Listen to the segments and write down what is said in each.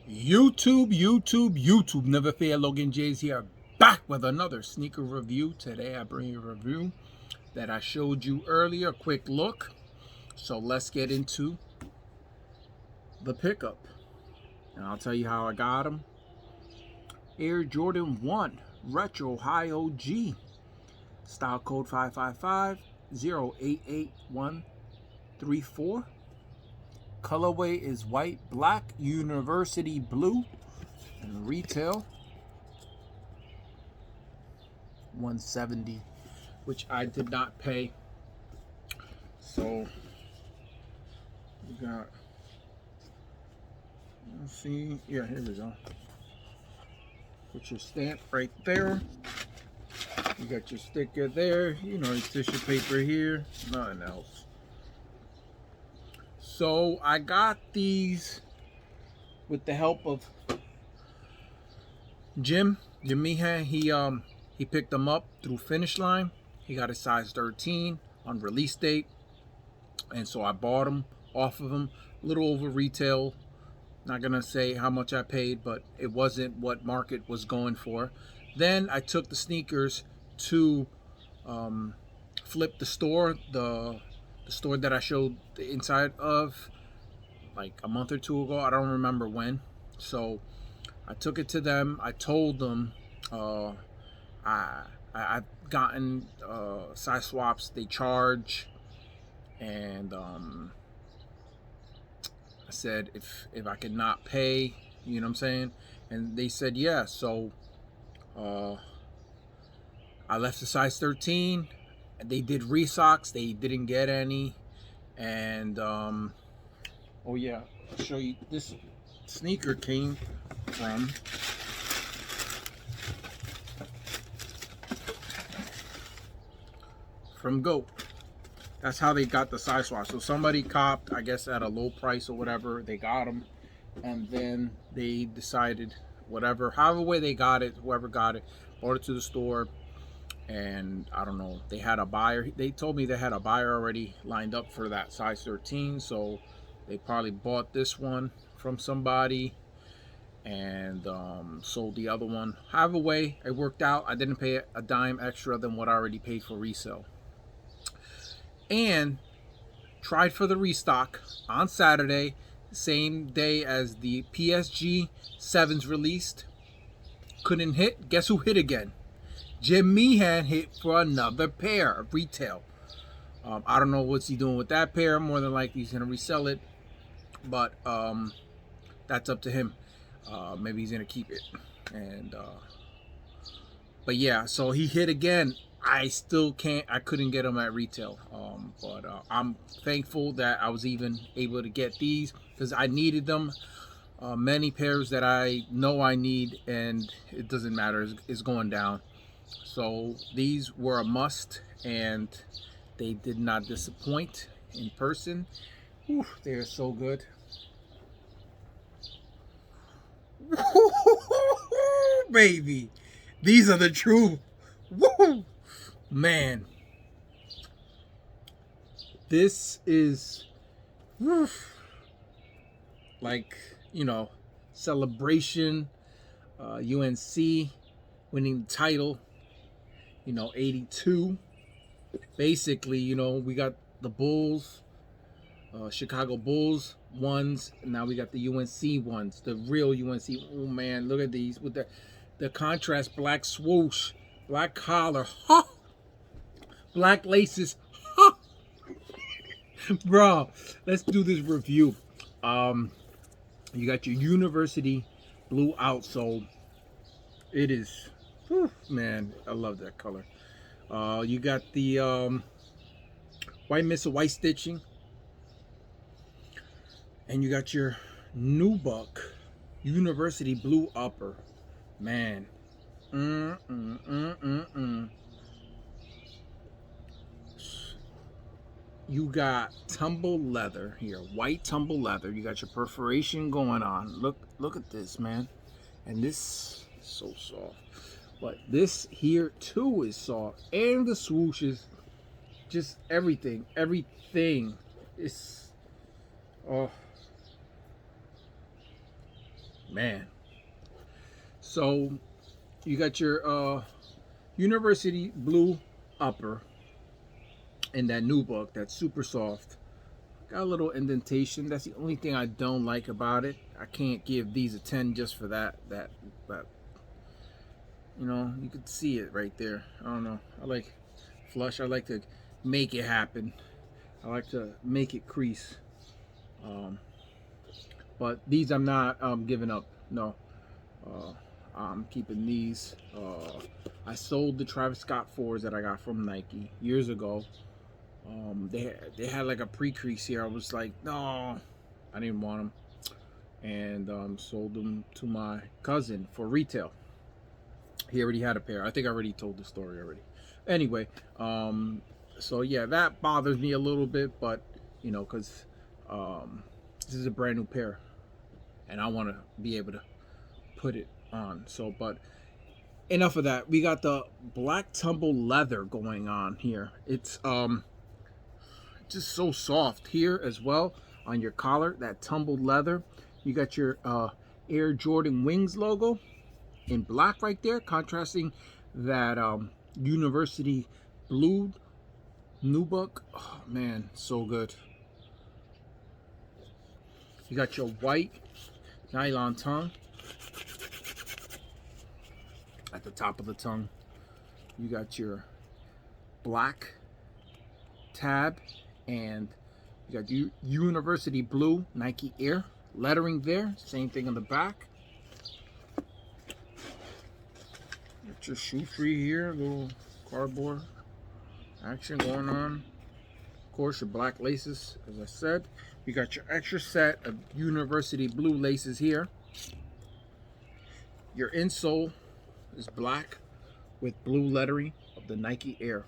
YouTube. Never fear, Logan J's here, back with another sneaker review. Today I bring you a review that I showed you earlier, a quick look. So let's get into the pickup. And I'll tell you how I got them. Air Jordan 1 Retro High OG. Style code 555-088134. Colorway is white, black, university blue. And retail $170, which I did not pay. So we got, let's see, yeah, here we go. Put your stamp right there. You got your sticker there, you know, your tissue paper here, nothing else. So I got these with the help of Jim Meehan. He picked them up through Finish Line. He got a size 13 on release date, and so I bought them off of him. A little over retail. Not gonna say how much I paid, but it wasn't what market was going for. Then I took the sneakers to Flip the store, the store that I showed the inside of like a month or two ago. I don't remember when. So I took it to them. I told them I've gotten size swaps they charge, and I said if I could not pay, you know what I'm saying, and they said yeah. So I left the size 13. They did resocks. They didn't get any, and oh yeah, I'll show you. This sneaker came from Goat. That's how they got the size swap. So somebody copped, I guess, at a low price or whatever. They got them, and then they decided, whatever, however way they got it, whoever got it, brought it to the store, and I don't know. They had a buyer. They told me they had a buyer already lined up for that size 13. So they probably bought this one from somebody and sold the other one. However way it worked out, I didn't pay a dime extra than what I already paid for resale. And tried for the restock on Saturday, same day as the PSG 7s released. Couldn't hit. Guess who hit again? Jim Meehan hit for another pair of retail. I don't know what's he doing with that pair. More than likely he's gonna resell it, but that's up to him. Maybe he's gonna keep it. And but yeah, so he hit again. I couldn't get them at retail, but I'm thankful that I was even able to get these because I needed them. Many pairs that I know I need, and it doesn't matter, it's going down. So these were a must, and they did not disappoint in person. Whew, they are so good. Baby, these are the true. Woo! Man, this is like, you know, celebration. UNC winning the title, you know, 82. Basically, you know, we got the Bulls, Chicago Bulls ones, and now we got the UNC ones, the real UNC. Oh man, look at these with the contrast, black swoosh, black collar, huh? Black laces, huh? Bro, let's do this review. You got your university blue outsole. It is, whew, man, I love that color. You got the white mist of white stitching, and you got your nubuck university blue upper. Man, you got tumble leather here, white tumble leather. You got your perforation going on. Look at this, man. And this is so soft. But this here too is soft. And the swooshes, just everything is, oh, Man. So you got your University Blue upper in that nubuck that's super soft. Got a little indentation. That's the only thing I don't like about it. I can't give these a 10 just for that. You know, you could see it right there. I don't know. I like flush. I like to make it happen. I like to make it crease. But these I'm not giving up. No. I'm keeping these. I sold the Travis Scott 4s that I got from Nike years ago. They had like a pre-crease here. I was like, no, I didn't want them, and sold them to my cousin for retail. He already had a pair. I think I already told the story already. Anyway, so yeah, that bothers me a little bit, but you know, because this is a brand new pair, and I want to be able to put it on. So, but enough of that. We got the black tumble leather going on here. It's just so soft here as well on your collar, that tumbled leather. You got your Air Jordan Wings logo in black right there, contrasting that University Blue nubuck. Oh man, so good. You got your white nylon tongue at the top of the tongue. You got your black tab, and you got University Blue Nike Air lettering there. Same thing on the back. Got your shoe free here, little cardboard action going on. Of course, your black laces, as I said. You got your extra set of University Blue laces here. Your insole is black with blue lettering of the Nike Air.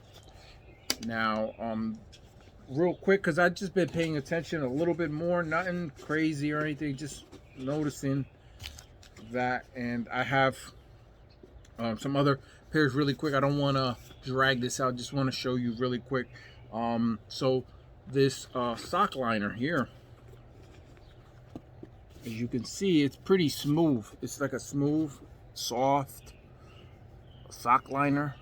Now, real quick, because I've just been paying attention a little bit more, nothing crazy or anything, just noticing that. And I have some other pairs really quick. I don't want to drag this out, just want to show you really quick. So this sock liner here, as you can see, it's pretty smooth. It's like a smooth, soft sock liner.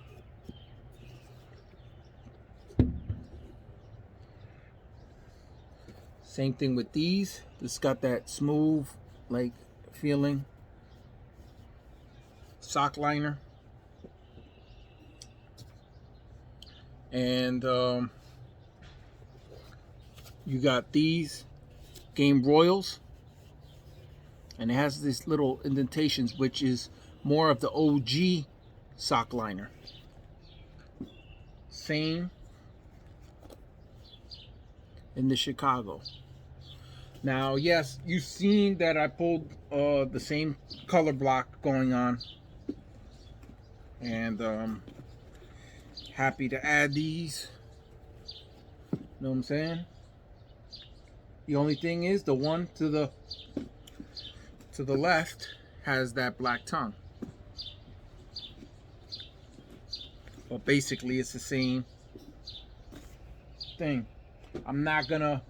Same thing with these. It's got that smooth, like, feeling sock liner. And you got these Game Royals, and it has this little indentations, which is more of the OG sock liner. Same in the Chicago. Now, yes, you've seen that I pulled the same color block going on, and happy to add these. Know what I'm saying? The only thing is, the one to the left has that black tongue, but basically it's the same thing. I'm not gonna.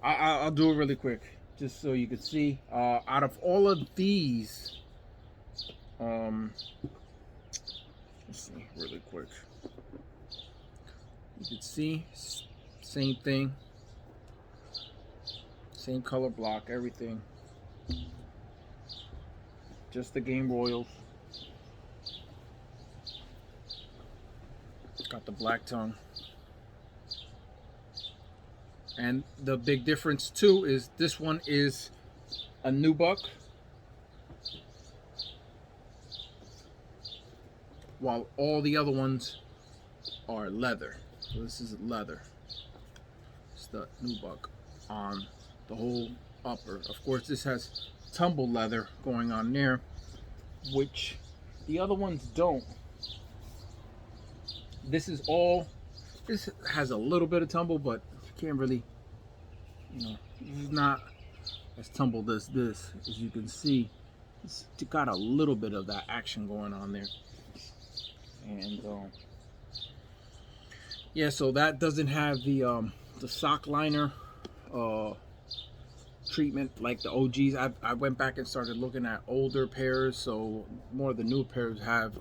I'll do it really quick, just so you can see. Out of all of these, let's see really quick. You can see same thing, same color block, everything. Just the Game Royals. Got the black tongue. And the big difference too is this one is a nubuck, while all the other ones are leather. So this is leather. It's the nubuck on the whole upper. Of course, this has tumble leather going on there, which the other ones don't. This has a little bit of tumble, but can't really, you know, it's not as tumbled as this. As you can see, it's got a little bit of that action going on there. And yeah, so that doesn't have the sock liner treatment like the OGs. I went back and started looking at older pairs, so more of the new pairs have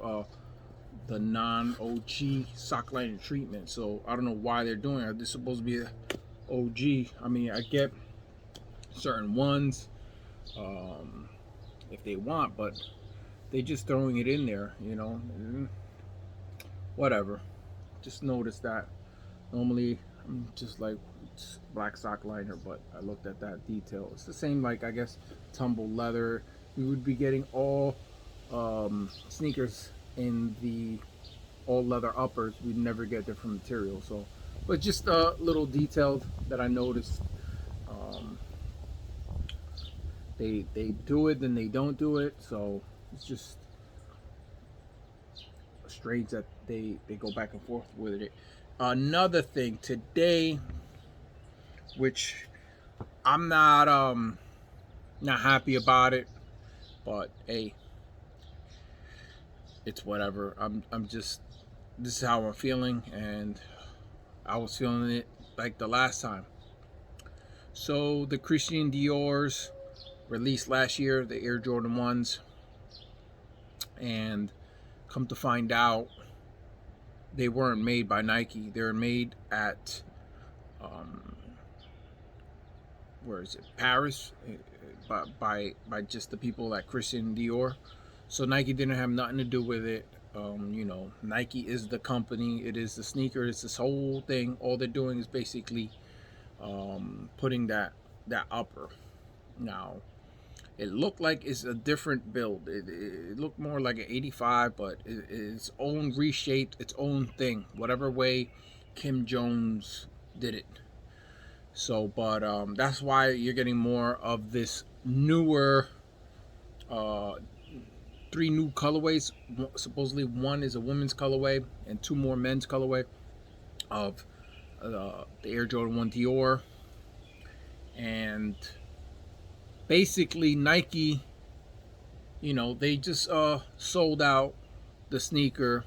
the non-OG sock lining treatment. So I don't know why they're doing it. This is supposed to be a OG. I mean, I get certain ones if they want, but they just throwing it in there, you know. Whatever. Just noticed that. Normally, I'm just like black sock liner, but I looked at that detail. It's the same, like, I guess, tumble leather. We would be getting all sneakers in the all leather uppers. We'd never get different material. So, but just a little detail that I noticed. They do it, then they don't do it. So it's just strange that they go back and forth with it. Another thing today, which I'm not happy about it, but hey, it's whatever. I'm just, this is how I'm feeling, and I was feeling it like the last time. So the Christian Dior's released last year, the Air Jordan 1s, and come to find out, they weren't made by Nike. They were made at where is it, Paris, by just the people at Christian Dior. So Nike didn't have nothing to do with it. You know, Nike is the company. It is the sneaker. It's this whole thing. All they're doing is basically putting that upper. Now, it looked like it's a different build. It looked more like an 85, but it's own reshaped, its own thing. Whatever way Kim Jones did it. So, but that's why you're getting more of this newer, 3 new colorways. Supposedly one is a women's colorway and 2 more men's colorway of the Air Jordan 1 Dior. And basically Nike, you know, they just sold out the sneaker.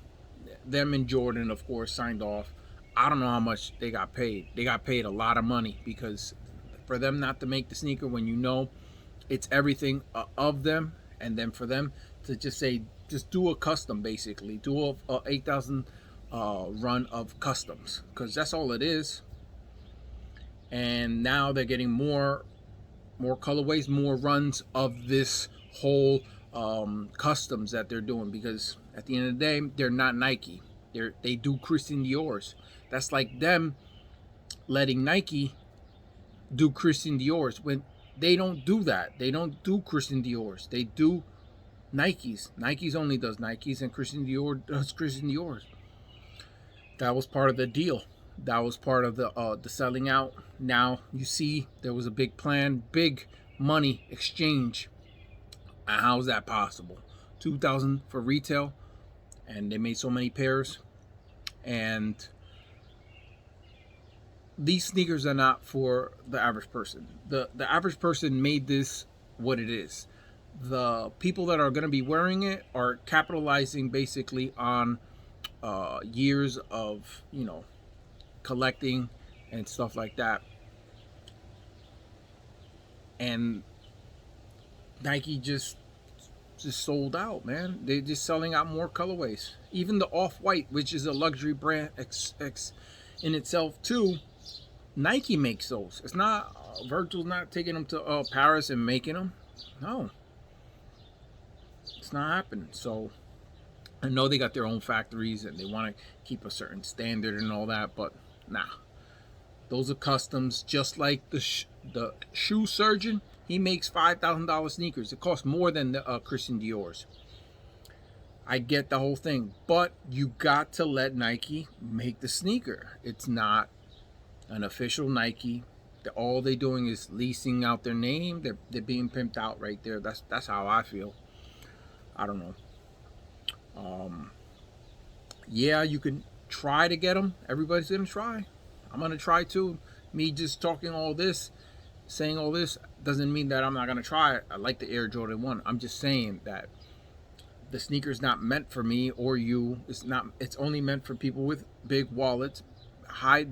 Them and Jordan, of course, signed off. I don't know how much they got paid. They got paid a lot of money, because for them not to make the sneaker when you know it's everything of them, and then for them to just say, just do a custom, basically do a 8,000 run of customs, because that's all it is. And now they're getting more colorways, more runs of this whole customs that they're doing, because at the end of the day, they're not Nike. They do Christian Dior's. That's like them letting Nike do Christian Dior's when they don't do that. They don't do Christian Dior's. They do Nike's. Nike's only does Nike's, and Christian Dior does Christian Dior's. That was part of the deal. That was part of the selling out. Now you see there was a big plan, big money exchange. And how is that possible? 2,000 for retail, and they made so many pairs. And these sneakers are not for the average person. The average person made this what it is. The people that are going to be wearing it are capitalizing basically on years of, you know, collecting and stuff like that. And Nike just sold out, man. They're just selling out more colorways. Even the Off-White, which is a luxury brand in itself too, Nike makes those. It's not Virgil's not taking them to Paris and making them. No, it's not happening. So I know they got their own factories and they want to keep a certain standard and all that, but nah, those are customs. Just like the shoe surgeon, he makes $5,000 sneakers. It costs more than the Christian Dior's. I get the whole thing, but you got to let Nike make the sneaker. It's not an official Nike. All they're doing is leasing out their name. They're being pimped out right there. That's how I feel. I don't know. Yeah, you can try to get them. Everybody's gonna try. I'm gonna try too. Me just talking all this, saying all this, doesn't mean that I'm not gonna try it. I like the Air Jordan 1. I'm just saying that the sneaker's not meant for me or you. It's only meant for people with big wallets, high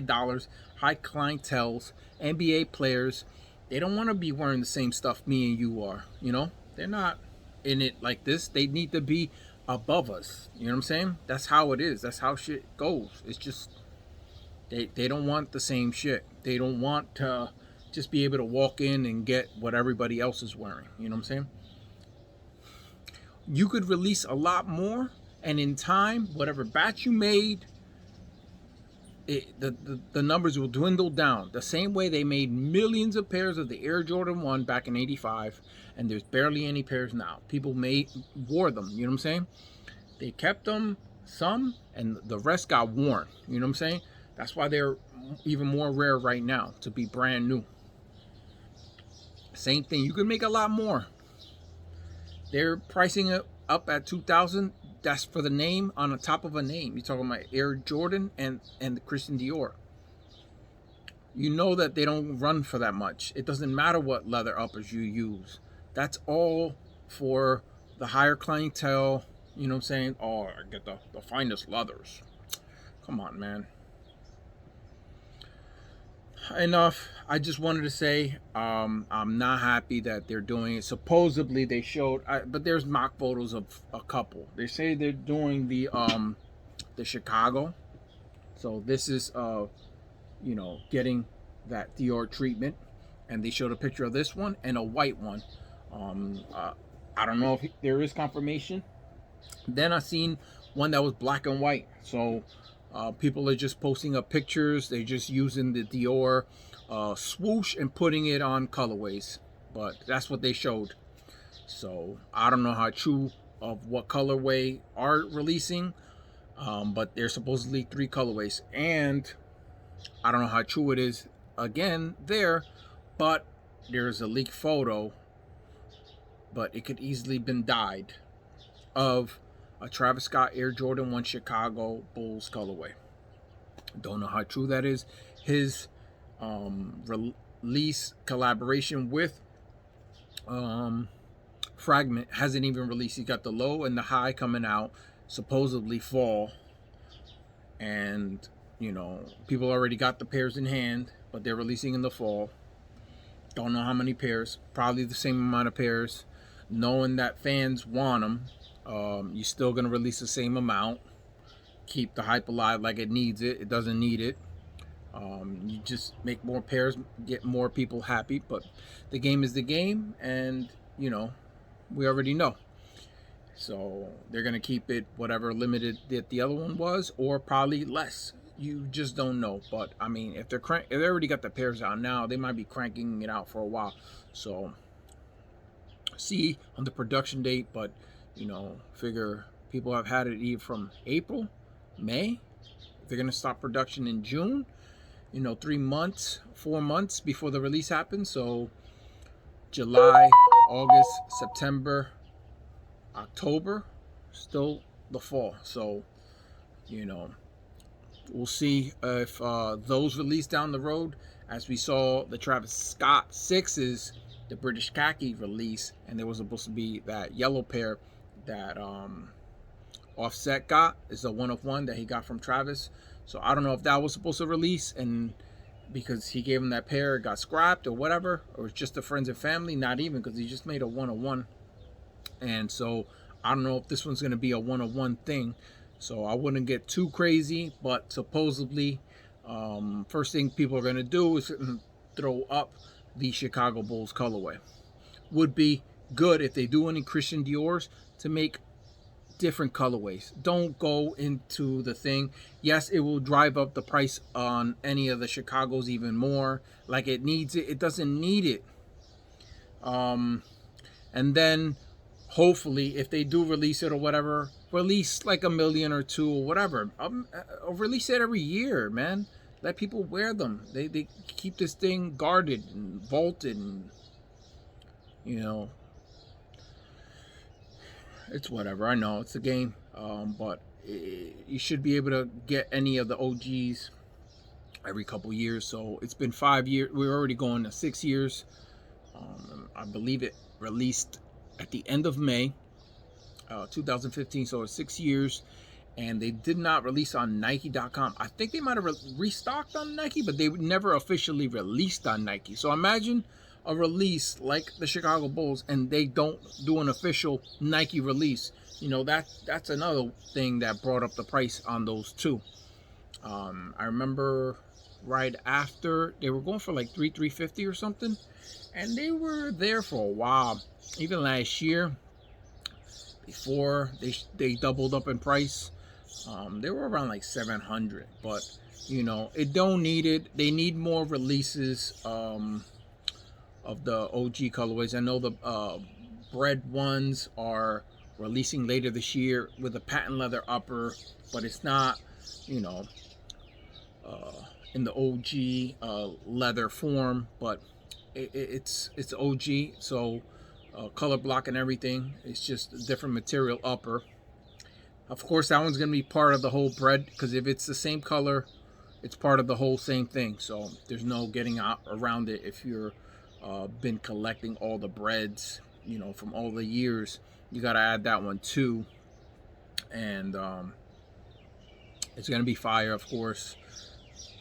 dollars, high clienteles, NBA players, They don't want to be wearing the same stuff me and you are. You know, they're not in it like this. They need to be above us. You know what I'm saying? That's how it is. That's how shit goes. It's just they don't want the same shit. They don't want to just be able to walk in and get what everybody else is wearing. You know what I'm saying? You could release a lot more, and in time, whatever batch you made, the numbers will dwindle down. The same way they made millions of pairs of the Air Jordan 1 back in 85, and there's barely any pairs now. People wore them, you know what I'm saying? They kept them, some, and the rest got worn, you know what I'm saying? That's why they're even more rare right now, to be brand new. Same thing, you could make a lot more. They're pricing it up at $2,000. That's for the name on the top of a name. You're talking about Air Jordan and the Christian Dior. You know that they don't run for that much. It doesn't matter what leather uppers you use. That's all for the higher clientele. You know what I'm saying? Oh, I get the finest leathers. Come on, man. Enough. I just wanted to say I'm not happy that they're doing it. Supposedly they showed, but there's mock photos of a couple. They say they're doing the Chicago. So this is you know, getting that Dior treatment, and they showed a picture of this one and a white one. I don't know if there is confirmation. Then I seen one that was black and white. So people are just posting up pictures. They're just using the Dior swoosh and putting it on colorways. But that's what they showed. So I don't know how true of what colorway are releasing. But there's supposedly 3 colorways. And I don't know how true it is again there. But there's a leaked photo. But it could easily been dyed of a Travis Scott Air Jordan 1 Chicago Bulls colorway. Don't know how true that is. His release collaboration with Fragment hasn't even released. He got the low and the high coming out, supposedly fall. And, you know, people already got the pairs in hand, but they're releasing in the fall. Don't know how many pairs. Probably the same amount of pairs. Knowing that fans want them. You're still going to release the same amount. Keep the hype alive like it needs it. It doesn't need it. You just make more pairs, get more people happy. But the game is the game, and, you know, we already know. So they're going to keep it whatever limited that the other one was, or probably less. You just don't know. But, I mean, if they already got the pairs out now, they might be cranking it out for a while. So, see on the production date, but you know, figure people have had it either from April, May. They're going to stop production in June. You know, 3 months, 4 months before the release happens. So July, August, September, October, still the fall. So, you know, we'll see if those release down the road. As we saw the Travis Scott 6s, the British khaki release, and there was supposed to be that yellow pair that Offset got. Is a 1 of 1 that he got from Travis. So I don't know if that was supposed to release, and because he gave him that pair, it got scrapped or whatever, or it's just the friends and family. Not even, because he just made a 1 of 1. And so I don't know if this one's going to be a 1 of 1 thing. So I wouldn't get too crazy, but supposedly first thing people are going to do is throw up the Chicago Bulls colorway. Would be good if they do any Christian Dior's to make different colorways. Don't go into the thing. Yes, it will drive up the price on any of the Chicago's even more. Like it needs it. It doesn't need it. And then hopefully if they do release it or whatever, release like 1 million or 2 or whatever. Release it every year, man. Let people wear them. They keep this thing guarded and vaulted, and you know, it's whatever. I know it's a game, but you should be able to get any of the OGs every couple years. So it's been 5 years. We're already going to 6 years. I believe it released at the end of May 2015, so it's 6 years. And they did not release on Nike.com. I think they might have restocked on Nike, but they never officially released on Nike. So imagine a release like the Chicago Bulls and they don't do an official Nike release, that's another thing that brought up the price on those too. I remember right after they were going for like 350 or something, and they were there for a while. Even last year, before they doubled up in price, they were around like 700. But it don't need it. They need more releases of the OG colorways. I know the bread ones are releasing later this year with a patent leather upper, but it's not, you know, uh, in the OG leather form, but it's OG, so color block and everything. It's just a different material upper. Of course, that one's gonna be part of the whole bread because if it's the same color, it's part of the whole same thing. So there's no getting out around it if you're been collecting all the breads, from all the years. You gotta add that one too, and it's gonna be fire, of course.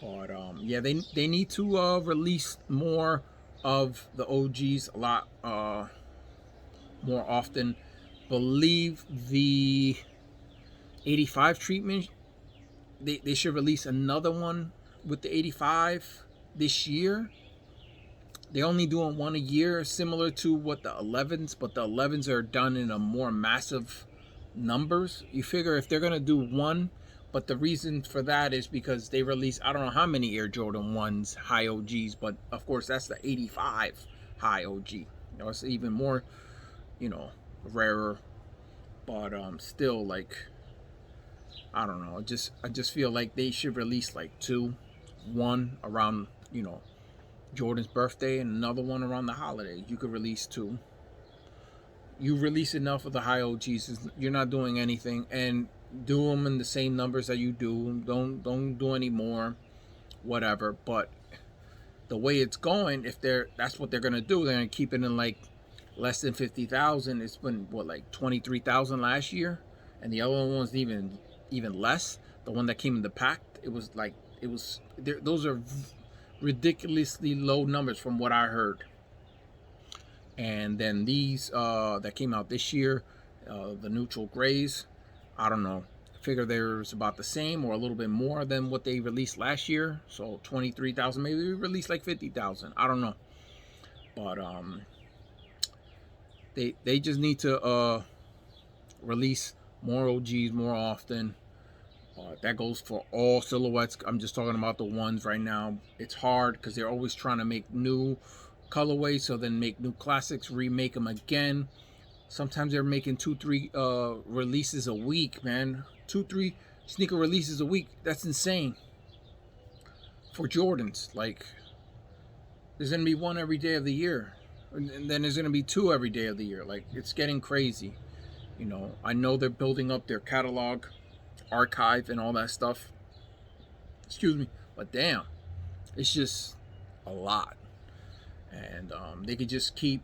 But yeah, they need to release more of the OGs a lot more often. Believe the 85 treatment, they should release another one with the 85 this year. They only doing one a year, similar to what the 11s, but the 11s are done in a more massive numbers. You figure if they're gonna do one, but the reason for that is because they release I don't know how many Air Jordan 1s high OGs, but of course that's the 85 high OG. It's even more, rarer, but still, like, I don't know. I just feel like they should release like one around Jordan's birthday and another one around the holiday. You could release two. You release enough of the high OGs, you're not doing anything, and do them in the same numbers that you do. Don't do any more, whatever. But the way it's going, if that's what they're gonna do, they're gonna keep it in like less than 50,000. It's been what, like 23,000 last year, and the other one was even less. The one that came in the pack, those are ridiculously low numbers from what I heard. And then these that came out this year, the neutral grays, I don't know. I figure there's about the same or a little bit more than what they released last year. So 23,000, maybe we released like 50,000. I don't know. But they just need to release more OGs more often. That goes for all silhouettes. I'm just talking about the ones right now. It's hard because they're always trying to make new colorways, so then make new classics, remake them again. Sometimes they're making 2-3 releases a week, man. 2-3 sneaker releases a week. That's insane for Jordans. Like, there's gonna be one every day of the year, and then there's gonna be two every day of the year. Like, it's getting crazy. I know they're building up their catalog, archive, and all that stuff. Excuse me, but damn, it's just a lot. And they could just keep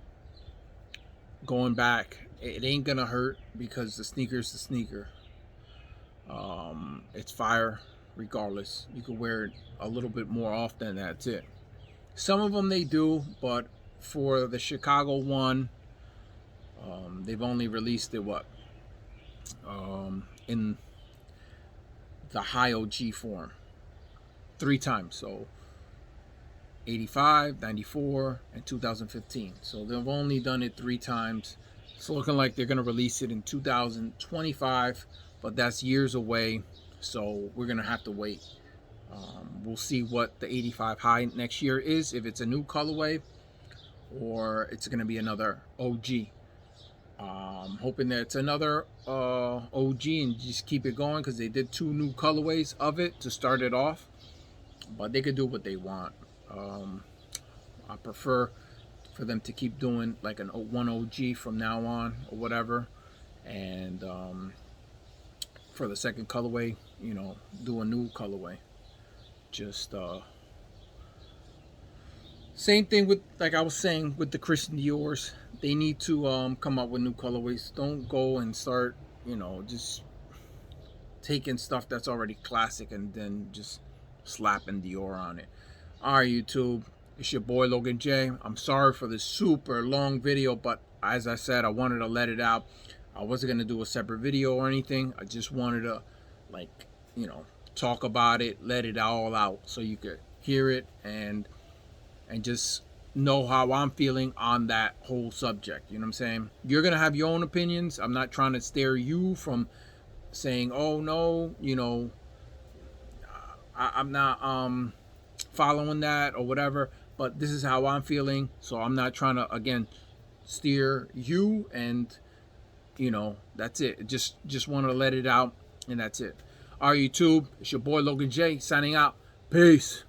going back. It ain't gonna hurt because the sneaker's the sneaker. It's fire regardless. You can wear it a little bit more often. That's it. Some of them they do, but for the Chicago one, they've only released it in the high OG form 3 times. So 85, 94, and 2015. So they've only done it 3 times. It's looking like they're going to release it in 2025, but that's years away. So we're going to have to wait. We'll see what the 85 high next year is, if it's a new colorway or it's going to be another OG. Hoping that it's another OG and just keep it going, because they did 2 new colorways of it to start it off, but they could do what they want. I prefer for them to keep doing like one OG from now on or whatever, and for the second colorway, do a new colorway. Just same thing with, like I was saying, with the Christian Dior's. They need to come up with new colorways. Don't go and start, just taking stuff that's already classic and then just slapping Dior on it. All right, YouTube. It's your boy Logan J. I'm sorry for this super long video, but as I said, I wanted to let it out. I wasn't going to do a separate video or anything. I just wanted to, like, talk about it, let it all out so you could hear it and just know how I'm feeling on that whole subject. You know what I'm saying? You're going to have your own opinions. I'm not trying to steer you from saying, oh, no, I'm not following that or whatever, but this is how I'm feeling. So I'm not trying to, again, steer you, and that's it. Just want to let it out, and that's it. All right, YouTube, it's your boy Logan J signing out. Peace.